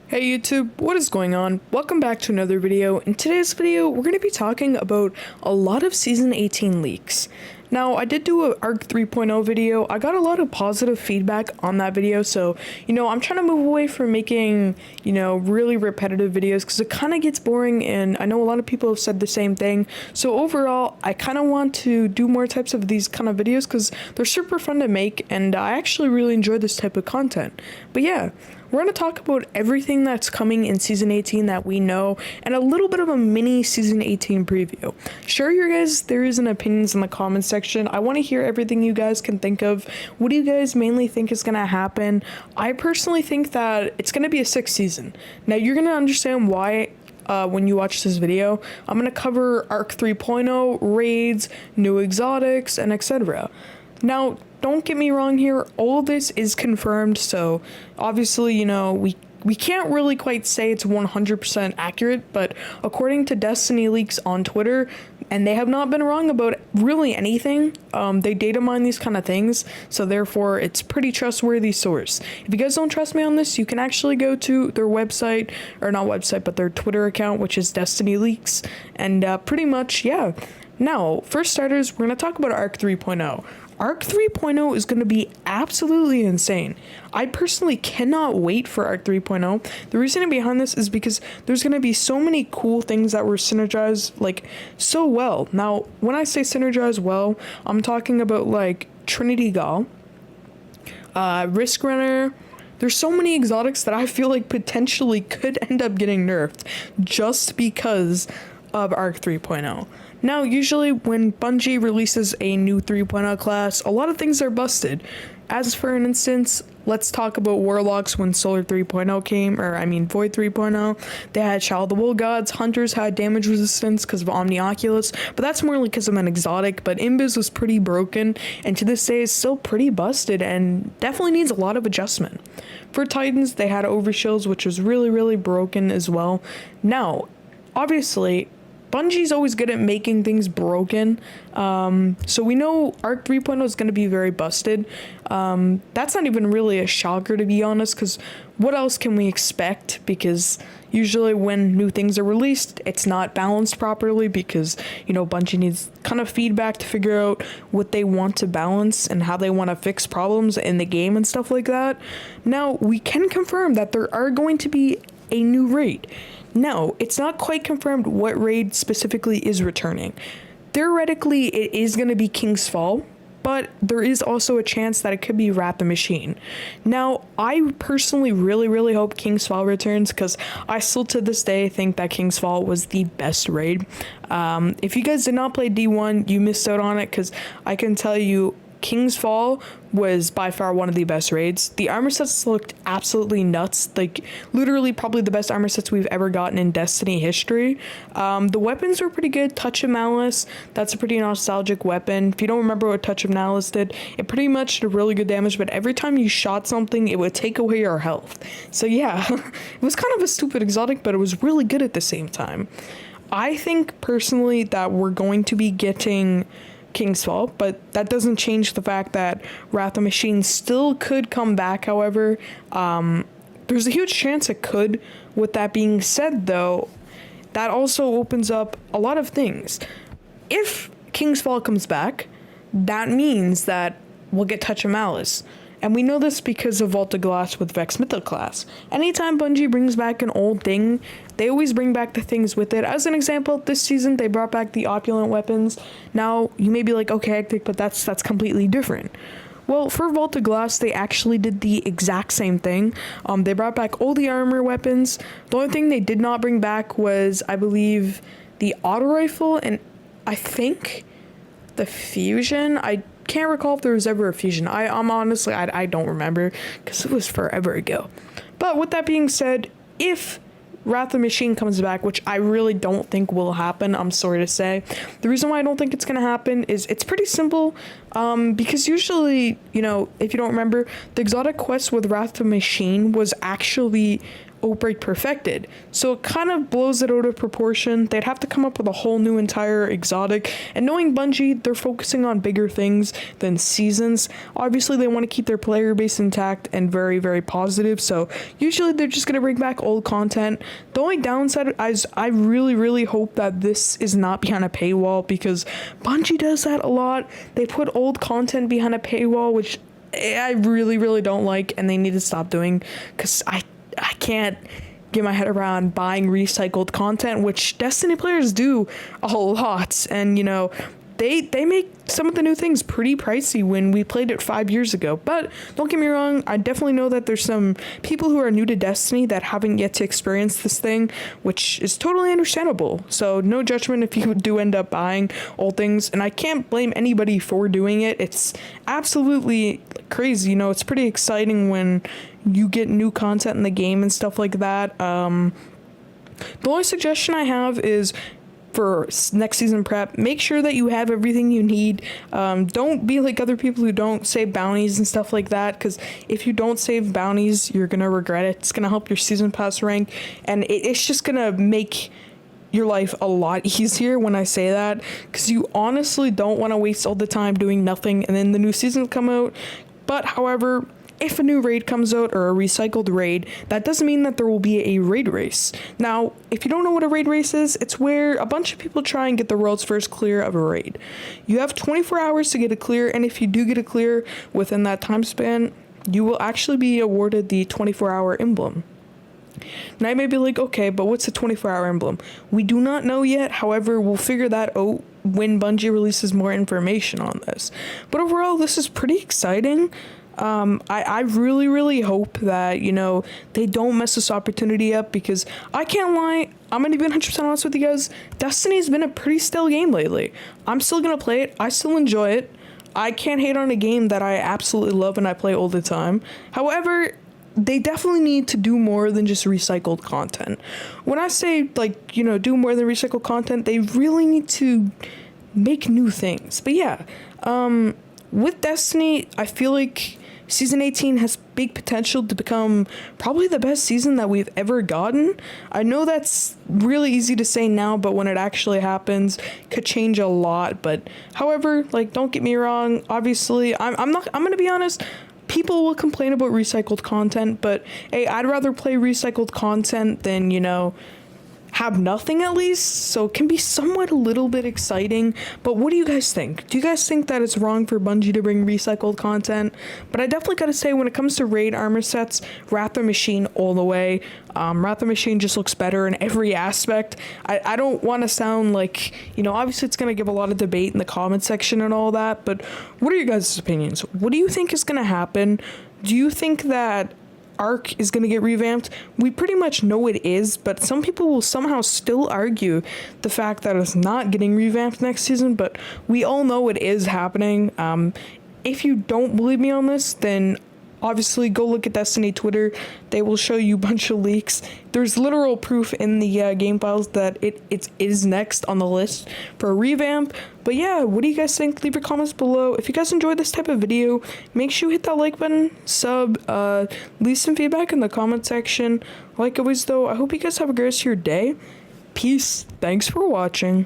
Hey YouTube, what is going on? Welcome back to another video. In today's video, we're going to be talking about a lot of Season 18 leaks. Now, I did do an ARC 3.0 video. I got a lot of positive feedback on that video, so, I'm trying to move away from making, really repetitive videos because it kind of gets boring, and I know a lot of people have said the same thing. So overall, I kind of want to do more types of these kind of videos because they're super fun to make, and I actually really enjoy this type of content. But yeah, we're going to talk about everything that's coming in Season 18 that we know, and a little bit of a mini Season 18 preview. Share your guys' theories and opinions in the comments section. I want to hear everything you guys can think of. What do you guys mainly think is going to happen? I personally think that it's going to be a 6th season. Now, you're going to understand why when you watch this video. I'm going to cover ARC 3.0, raids, new exotics, and etc. Now, don't get me wrong here, all this is confirmed, so obviously, we can't really quite say it's 100% accurate, but according to Destiny leaks on Twitter, and they have not been wrong about really anything, they data mine these kind of things, so therefore it's pretty trustworthy source. If you guys don't trust me on this, you can actually go to their website, or not website, but their Twitter account, which is Destiny Leaks, and pretty much, yeah. Now, for starters, we're going to talk about ARC 3.0. ARC 3.0 is going to be absolutely insane. I personally cannot wait for ARC 3.0. The reason behind this is because there's going to be so many cool things that were synergized, so well. Now, when I say synergized well, I'm talking about, Trinity Gall, Risk Runner. There's so many exotics that I feel like potentially could end up getting nerfed just because of ARC 3.0. Now, usually when Bungie releases a new 3.0 class, a lot of things are busted. As for an instance, let's talk about Warlocks when Solar 3.0 came, Void 3.0. They had Child of the Wool Gods, Hunters had damage resistance because of Omnioculus, but that's more because of an exotic, but Imbiz was pretty broken, and to this day is still pretty busted, and definitely needs a lot of adjustment. For Titans, they had Overshields, which was really, really broken as well. Now, obviously, Bungie's always good at making things broken, so we know ARC 3.0 is going to be very busted. That's not even really a shocker, to be honest, because what else can we expect? Because usually when new things are released, it's not balanced properly because, Bungie needs kind of feedback to figure out what they want to balance and how they want to fix problems in the game and stuff like that. Now, we can confirm that there are going to be a new raid. Now, it's not quite confirmed what raid specifically is returning. Theoretically, it is going to be King's Fall, but there is also a chance that it could be Wrath the Machine. Now, I personally really, really hope King's Fall returns because I still to this day think that King's Fall was the best raid. If you guys did not play D1, you missed out on it because I can tell you King's Fall was by far one of the best raids. The armor sets looked absolutely nuts, literally probably the best armor sets we've ever gotten in Destiny history. The weapons were pretty good. Touch of Malice, that's a pretty nostalgic weapon. If you don't remember what Touch of Malice did, it pretty much did really good damage, but every time you shot something, it would take away your health. So yeah, it was kind of a stupid exotic, but it was really good at the same time. I think personally that we're going to be getting King's Fall, but that doesn't change the fact that Wrath the Machine still could come back. However, there's a huge chance it could. With that being said, though, that also opens up a lot of things. If King's Fall comes back, that means that we'll get Touch of Malice. And we know this because of Vault of Glass with Vex Mythic class. Anytime Bungie brings back an old thing, they always bring back the things with it. As an example, this season they brought back the opulent weapons. Now, you may be like, okay, Hectic, but that's completely different. Well, for Vault of Glass, they actually did the exact same thing. They brought back all the armor weapons. The only thing they did not bring back was, I believe, the auto rifle and I think the fusion. I can't recall if there was ever a fusion. I'm honestly, I don't remember because it was forever ago. But with that being said, if Wrath the Machine comes back, which I really don't think will happen, I'm sorry to say. The reason why I don't think it's going to happen is it's pretty simple, because usually, if you don't remember, the exotic quest with Wrath the Machine was actually Outbreak Perfected. So it kind of blows it out of proportion. They'd have to come up with a whole new entire exotic. And knowing Bungie, they're focusing on bigger things than seasons. Obviously, they want to keep their player base intact and very, very positive. So usually they're just going to bring back old content. The only downside is I really, really hope that this is not behind a paywall, because Bungie does that a lot. They put old content behind a paywall, which I really, really don't like, and they need to stop doing, because I can't get my head around buying recycled content, which Destiny players do a whole lot. And, you know, they make some of the new things pretty pricey when we played it 5 years ago. But don't get me wrong, I definitely know that there's some people who are new to Destiny that haven't yet to experience this thing, which is totally understandable. So no judgment if you do end up buying old things, and I can't blame anybody for doing it. It's absolutely crazy. You know, it's pretty exciting when you get new content in the game and stuff like that. The only suggestion I have is, for next season prep, make sure that you have everything you need. Don't be like other people who don't save bounties and stuff like that, because if you don't save bounties, you're gonna regret it. It's gonna help your season pass rank, and it's just gonna make your life a lot easier when I say that, because you honestly don't want to waste all the time doing nothing and then the new season come out. But however, if a new raid comes out, or a recycled raid, that doesn't mean that there will be a raid race. Now, if you don't know what a raid race is, it's where a bunch of people try and get the world's first clear of a raid. You have 24 hours to get a clear, and if you do get a clear within that time span, you will actually be awarded the 24-hour emblem. Now you may be like, okay, but what's a 24-hour emblem? We do not know yet. However, we'll figure that out when Bungie releases more information on this. But overall, this is pretty exciting. I really, really hope that, you know, they don't mess this opportunity up, because I can't lie, I'm going to be 100% honest with you guys, Destiny's been a pretty still game lately. I'm still going to play it. I still enjoy it. I can't hate on a game that I absolutely love and I play all the time. However, they definitely need to do more than just recycled content. When I say, like, you know, do more than recycled content, they really need to make new things. But yeah, with Destiny, I feel like Season 18 has big potential to become probably the best season that we've ever gotten. I know that's really easy to say now, but when it actually happens, could change a lot. But however, like, don't get me wrong, obviously, I'm going to be honest, people will complain about recycled content, but hey, I'd rather play recycled content than, you know, have nothing at least. So it can be somewhat a little bit exciting. But what do you guys think? Do you guys think that it's wrong for Bungie to bring recycled content? But I definitely gotta say, when it comes to raid armor sets, Wrath of Machine all the way. Wrath of Machine just looks better in every aspect. I don't want to sound like, you know, obviously it's going to give a lot of debate in the comment section and all that, but what are your guys' opinions? What do you think is going to happen? Do you think that Arc is going to get revamped? We pretty much know it is, but some people will somehow still argue the fact that it's not getting revamped next season, but we all know it is happening. If you don't believe me on this, then obviously go look at Destiny Twitter. They will show you a bunch of leaks. There's literal proof in the game files that it is next on the list for a revamp. But yeah, what do you guys think? Leave your comments below. If you guys enjoyed this type of video, make sure you hit that like button, sub, leave some feedback in the comment section. Like always though, I hope you guys have a great rest of your day. Peace. Thanks for watching.